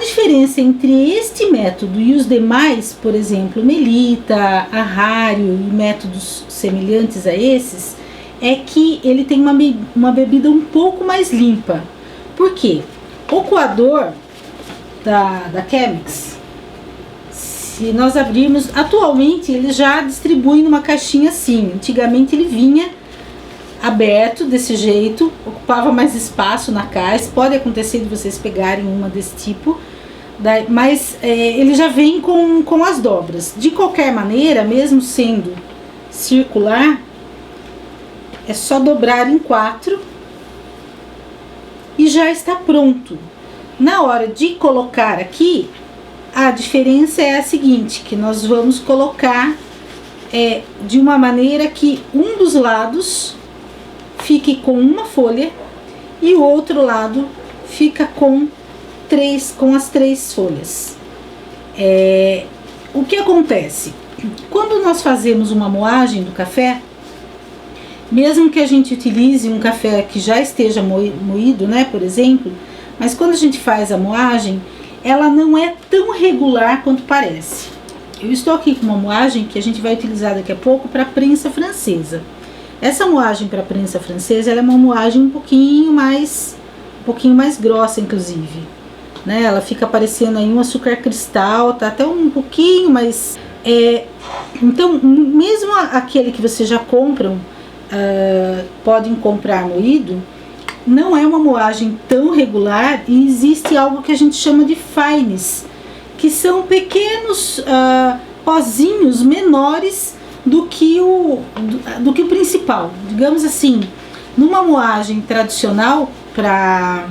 diferença entre este método e os demais, por exemplo, Melita, Arrário e métodos semelhantes a esses, é que ele tem uma bebida um pouco mais limpa. Por quê? O coador da Chemex, se nós abrirmos, atualmente ele já distribui numa caixinha assim. Antigamente ele vinha aberto desse jeito, ocupava mais espaço na caixa. Pode acontecer de vocês pegarem uma desse tipo, mas ele já vem com as dobras. De qualquer maneira, mesmo sendo circular, é só dobrar em 4 e já está pronto. Na hora de colocar aqui, a diferença é a seguinte, que nós vamos colocar de uma maneira que um dos lados fique com uma folha e o outro lado fica com as 3 folhas. O que acontece? Quando nós fazemos uma moagem do café, mesmo que a gente utilize um café que já esteja moído, né, por exemplo, mas quando a gente faz a moagem, ela não é tão regular quanto parece. Eu estou aqui com uma moagem que a gente vai utilizar daqui a pouco para prensa francesa. Essa moagem para prensa francesa, ela é uma moagem um pouquinho mais grossa, inclusive, né? Ela fica parecendo aí um açúcar cristal, tá até um pouquinho mais... Então, mesmo aquele que vocês já compram, podem comprar moído, não é uma moagem tão regular, e existe algo que a gente chama de fines, que são pequenos pozinhos menores do que o principal. Digamos assim, numa moagem tradicional para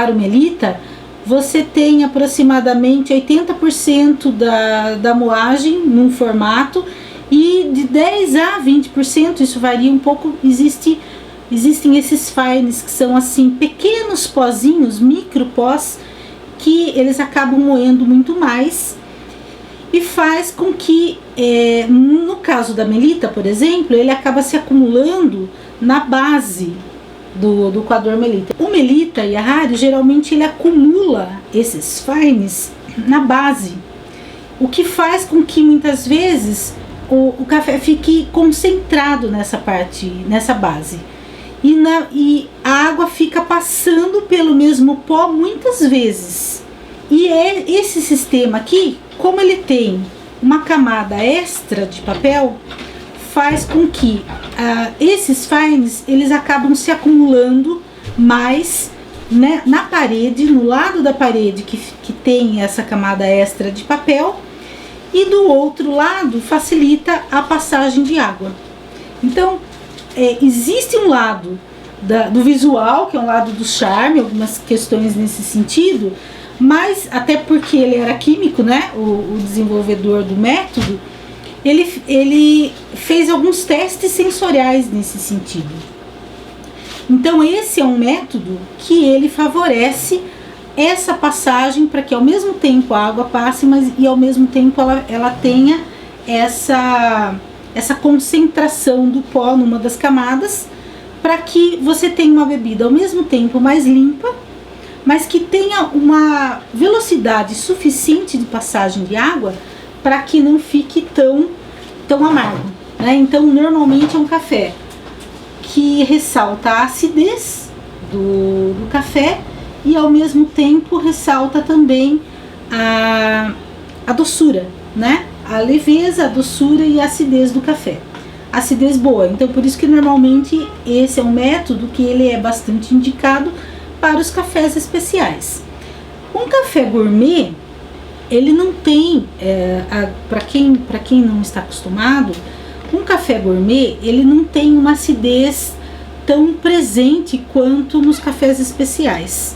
o Melita, você tem aproximadamente 80% da moagem num formato, e de 10 a 20%, isso varia um pouco, existem esses fines que são assim pequenos pozinhos, micro pós, que eles acabam moendo muito mais, e faz com que, no caso da Melita, por exemplo, ele acaba se acumulando na base do coador Melita. O Melita e a Arrário, geralmente ele acumula esses fines na base, o que faz com que muitas vezes o café fique concentrado nessa base. E a água fica passando pelo mesmo pó muitas vezes. E esse sistema aqui, como ele tem uma camada extra de papel, faz com que esses fines, eles acabam se acumulando mais, né, na parede, no lado da parede que tem essa camada extra de papel, e do outro lado facilita a passagem de água. Então, existe um lado do visual, que é um lado do charme, algumas questões nesse sentido, mas até porque ele era químico, né, o desenvolvedor do método, ele fez alguns testes sensoriais nesse sentido. Então esse é um método que ele favorece essa passagem, para que ao mesmo tempo a água passe, e ao mesmo tempo ela tenha essa concentração do pó numa das camadas, para que você tenha uma bebida ao mesmo tempo mais limpa, mas que tenha uma velocidade suficiente de passagem de água para que não fique tão amargo, né? Então, normalmente é um café que ressalta a acidez do café e ao mesmo tempo ressalta também a doçura, né? A leveza, a doçura e a acidez do café. Acidez boa. Então, por isso que normalmente esse é um método que ele é bastante indicado para os cafés especiais. Um café gourmet, ele não tem, para quem não está acostumado, um café gourmet, ele não tem uma acidez tão presente quanto nos cafés especiais,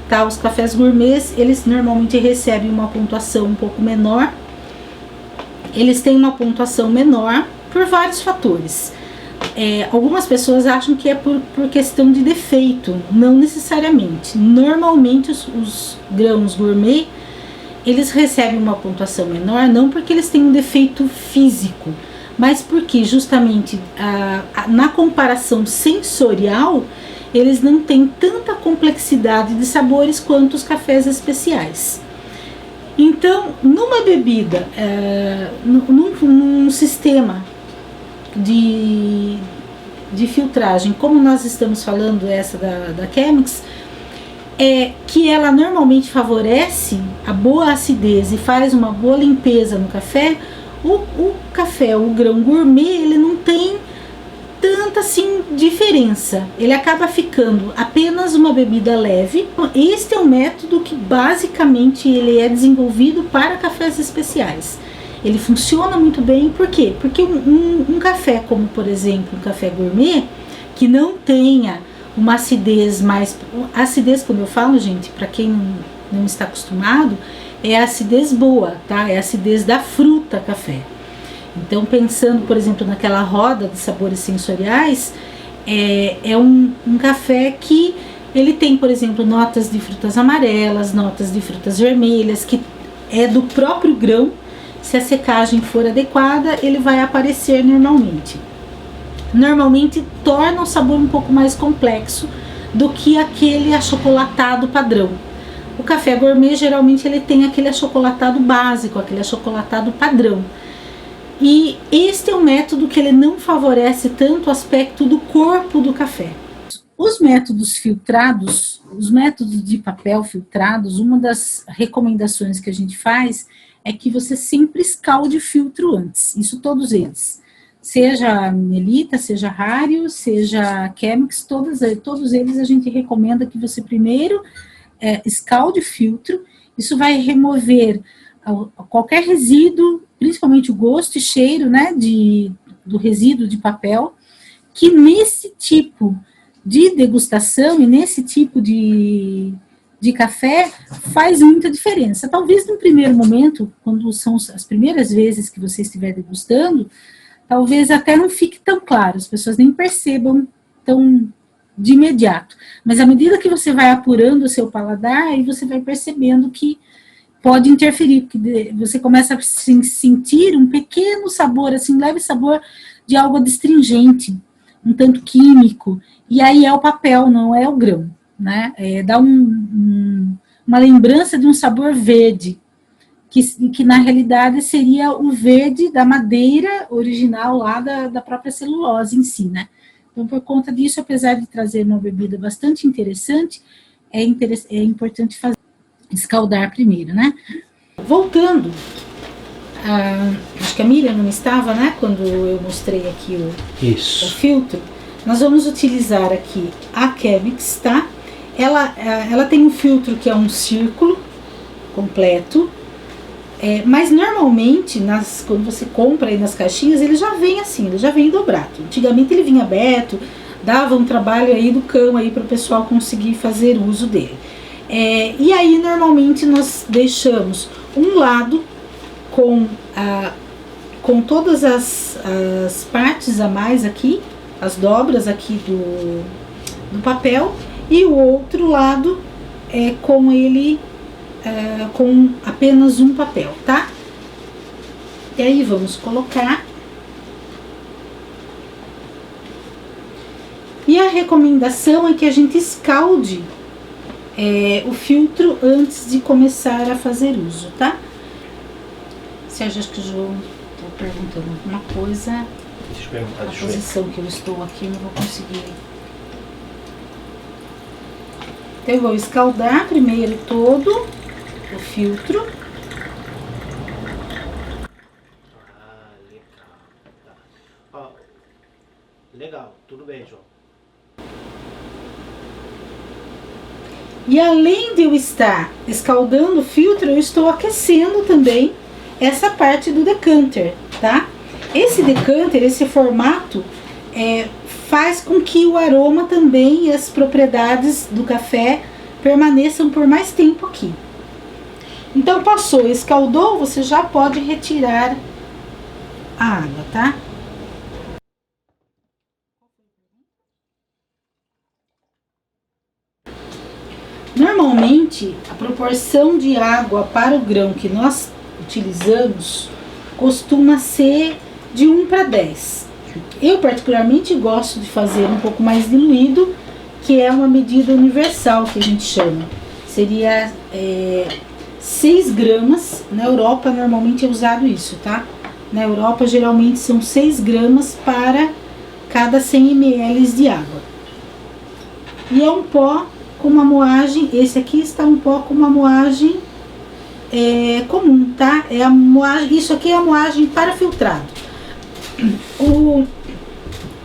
tá? Os cafés gourmets, eles normalmente recebem uma pontuação um pouco menor. Eles têm uma pontuação menor por vários fatores. Algumas pessoas acham que é por questão de defeito, não necessariamente. Normalmente os grãos gourmet, eles recebem uma pontuação menor, não porque eles têm um defeito físico, mas porque justamente na comparação sensorial, eles não têm tanta complexidade de sabores quanto os cafés especiais. Então, numa bebida, num sistema de filtragem, como nós estamos falando essa da Chemex, que ela normalmente favorece a boa acidez e faz uma boa limpeza no café, o café, o grão gourmet, ele não tem tanta assim diferença, ele acaba ficando apenas uma bebida leve. Este é um método que basicamente ele é desenvolvido para cafés especiais. Ele funciona muito bem, por quê? Porque um café como, por exemplo, um café gourmet, que não tenha uma acidez mais... Acidez, quando eu falo, gente, para quem não está acostumado, é a acidez boa, tá? É a acidez da fruta café. Então, pensando, por exemplo, naquela roda de sabores sensoriais, é um café que ele tem, por exemplo, notas de frutas amarelas, notas de frutas vermelhas, que é do próprio grão. Se a secagem for adequada, ele vai aparecer normalmente. Normalmente torna o sabor um pouco mais complexo do que aquele achocolatado padrão. O café gourmet geralmente ele tem aquele achocolatado básico, aquele achocolatado padrão. E este é um método que ele não favorece tanto o aspecto do corpo do café. Os métodos filtrados, os métodos de papel filtrados, uma das recomendações que a gente faz é que você sempre escalde o filtro antes, isso todos eles. Seja Melita, seja Rario, seja Chemex, todos eles a gente recomenda que você primeiro escalde o filtro. Isso vai remover qualquer resíduo, principalmente o gosto e cheiro, né, do resíduo de papel, que nesse tipo de degustação e nesse tipo de café faz muita diferença. Talvez no primeiro momento, quando são as primeiras vezes que você estiver degustando, talvez até não fique tão claro, as pessoas nem percebam tão de imediato. Mas à medida que você vai apurando o seu paladar, aí você vai percebendo que pode interferir, porque você começa a sentir um pequeno sabor, assim, um leve sabor de algo adstringente, um tanto químico, e aí é o papel, não é o grão, né? Dá uma lembrança de um sabor verde, que na realidade seria o verde da madeira original lá da própria celulose em si, né? Então, por conta disso, apesar de trazer uma bebida bastante interessante, é importante escaldar primeiro, né? Voltando, acho que a Miriam não estava, né? Quando eu mostrei aqui o filtro, nós vamos utilizar aqui a Chemex, tá? Ela tem um filtro que é um círculo completo, mas normalmente, quando você compra aí nas caixinhas, ele já vem assim, ele já vem dobrado. Antigamente ele vinha aberto, dava um trabalho aí do cão aí para o pessoal conseguir fazer uso dele. E aí normalmente nós deixamos um lado com todas as partes a mais aqui, as dobras aqui do papel, e o outro lado com ele com apenas um papel, tá? E aí vamos colocar. E a recomendação é que a gente escalde o filtro antes de começar a fazer uso, tá? Sérgio, acho que o João está perguntando alguma coisa. Deixa eu perguntar. A posição que eu estou aqui, não vou conseguir. Então, eu vou escaldar primeiro todo o filtro. Legal. Tá. Legal, tudo bem, João. E além de eu estar escaldando o filtro, eu estou aquecendo também essa parte do decanter, tá? Esse decanter, esse formato, faz com que o aroma também e as propriedades do café permaneçam por mais tempo aqui. Então, passou, escaldou, você já pode retirar a água, tá? Normalmente, a proporção de água para o grão que nós utilizamos costuma ser de 1:10. Eu particularmente gosto de fazer um pouco mais diluído, que é uma medida universal que a gente chama. Seria 6 gramas. Na Europa normalmente é usado isso, tá? Na Europa geralmente são 6 gramas para cada 100 ml de água. E é um pó com uma moagem, esse aqui está um pó com uma moagem comum, tá? É a moagem, isso aqui é a moagem para filtrado. O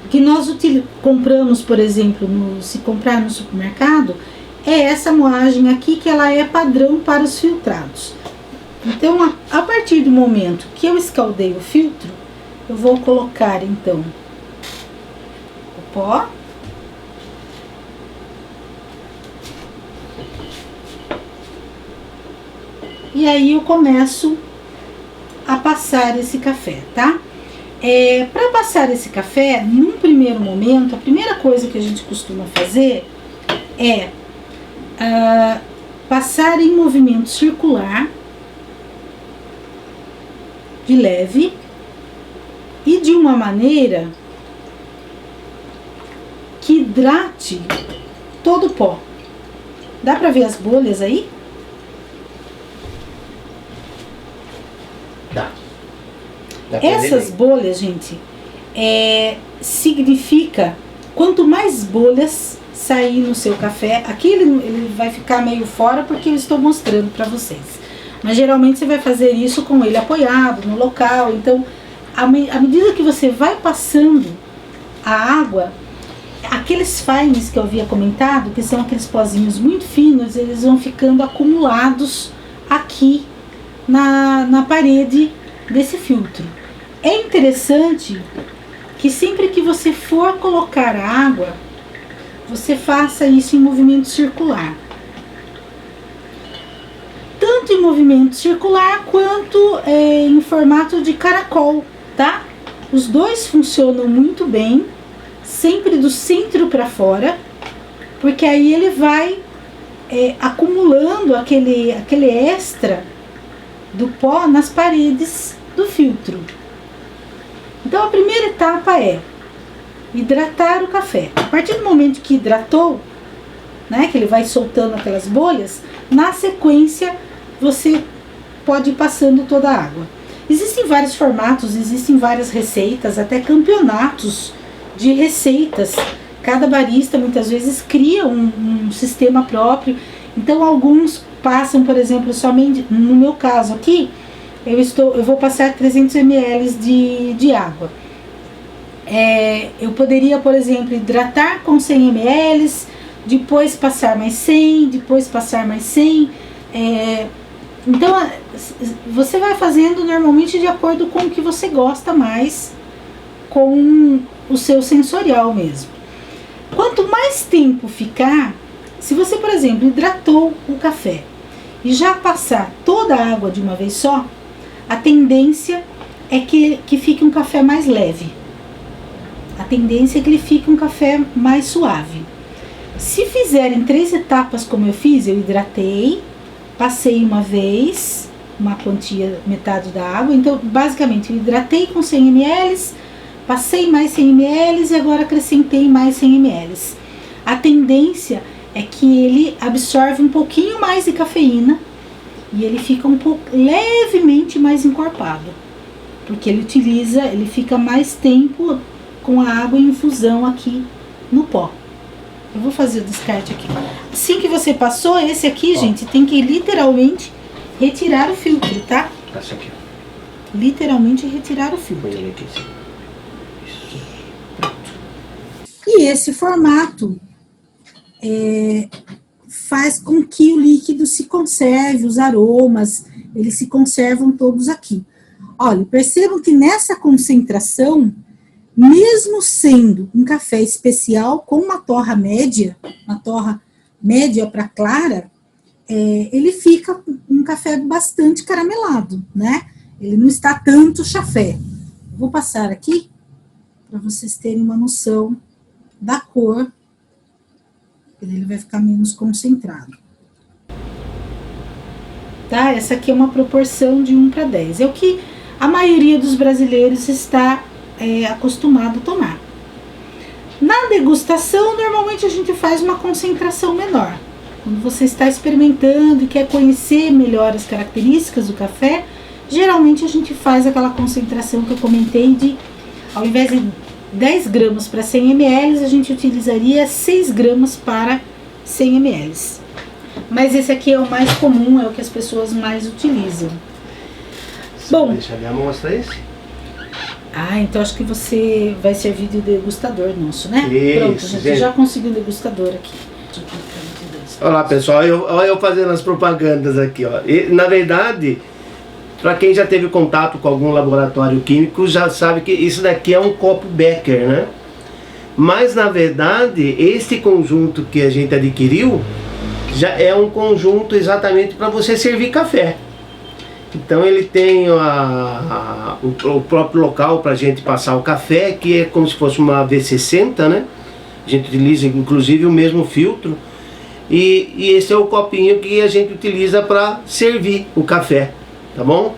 que nós compramos, por exemplo, se comprar no supermercado, é essa moagem aqui, que ela é padrão para os filtrados. Então, a partir do momento que eu escaldei o filtro, eu vou colocar então o pó. E aí eu começo a passar esse café, tá? Para passar esse café, num primeiro momento, a primeira coisa que a gente costuma fazer é passar em movimento circular, de leve, e de uma maneira que hidrate todo o pó. Dá para ver as bolhas aí? Essas bolhas, gente, significa quanto mais bolhas sair no seu café, aqui ele vai ficar meio fora porque eu estou mostrando para vocês. Mas geralmente você vai fazer isso com ele apoiado no local. Então, à medida que você vai passando a água, aqueles fines que eu havia comentado, que são aqueles pozinhos muito finos, eles vão ficando acumulados aqui na parede desse filtro. É interessante que sempre que você for colocar a água, você faça isso em movimento circular. Tanto em movimento circular quanto em formato de caracol, tá? Os dois funcionam muito bem, sempre do centro para fora, porque aí ele vai acumulando aquele extra do pó nas paredes do filtro. Então a primeira etapa é hidratar o café. A partir do momento que hidratou, né, que ele vai soltando aquelas bolhas, na sequência você pode ir passando toda a água. Existem vários formatos, existem várias receitas, até campeonatos de receitas. Cada barista muitas vezes cria um sistema próprio. Então alguns passam, por exemplo, somente no meu caso aqui, eu vou passar 300 ml de água. Eu poderia, por exemplo, hidratar com 100 ml, depois passar mais 100, depois passar mais 100. Então, você vai fazendo normalmente de acordo com o que você gosta mais, com o seu sensorial mesmo. Quanto mais tempo ficar, se você, por exemplo, hidratou o café e já passar toda a água de uma vez só, a tendência é que fique um café mais leve. A tendência é que ele fique um café mais suave. Se fizerem 3 etapas como eu fiz, eu hidratei, passei uma vez, uma quantia, metade da água. Então, basicamente, eu hidratei com 100 ml, passei mais 100 ml e agora acrescentei mais 100 ml. A tendência é que ele absorve um pouquinho mais de cafeína e ele fica levemente mais encorpado, porque ele fica mais tempo com a água em infusão aqui no pó. Eu vou fazer o descarte aqui. Assim que você passou, esse aqui, gente, tem que literalmente retirar o filtro, tá? Essa aqui. Literalmente retirar o filtro. Põe ele aqui assim. Isso. Pronto. E esse formato faz com que o líquido se conserve, os aromas, eles se conservam todos aqui. Olha, percebam que nessa concentração, mesmo sendo um café especial com uma torra média para clara, ele fica um café bastante caramelado, né? Ele não está tanto chafé. Vou passar aqui para vocês terem uma noção da cor. Ele vai ficar menos concentrado. Tá? Essa aqui é uma proporção de 1:10. É o que a maioria dos brasileiros está acostumado a tomar. Na degustação, normalmente a gente faz uma concentração menor. Quando você está experimentando e quer conhecer melhor as características do café, geralmente a gente faz aquela concentração que eu comentei de, ao invés de 10 gramas para 100 ml, a gente utilizaria 6 gramas para 100 ml. Mas esse aqui é o mais comum, é o que as pessoas mais utilizam. Bom, deixa eu mostrar esse. Então acho que você vai servir de degustador nosso, né? Isso, pronto, a gente já conseguiu um degustador aqui. Olha lá, pessoal, olha eu fazendo as propagandas aqui, ó. E, na verdade, para quem já teve contato com algum laboratório químico, já sabe que isso daqui é um copo Becker, né? Mas, na verdade, esse conjunto que a gente adquiriu já é um conjunto exatamente para você servir café. Então ele tem o próprio local para a gente passar o café, que é como se fosse uma V60, né? A gente utiliza inclusive o mesmo filtro. E esse é o copinho que a gente utiliza para servir o café, tá bom?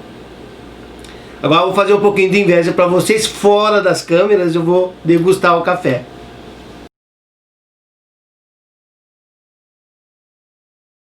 Agora eu vou fazer um pouquinho de inveja para vocês. Fora das câmeras eu vou degustar o café.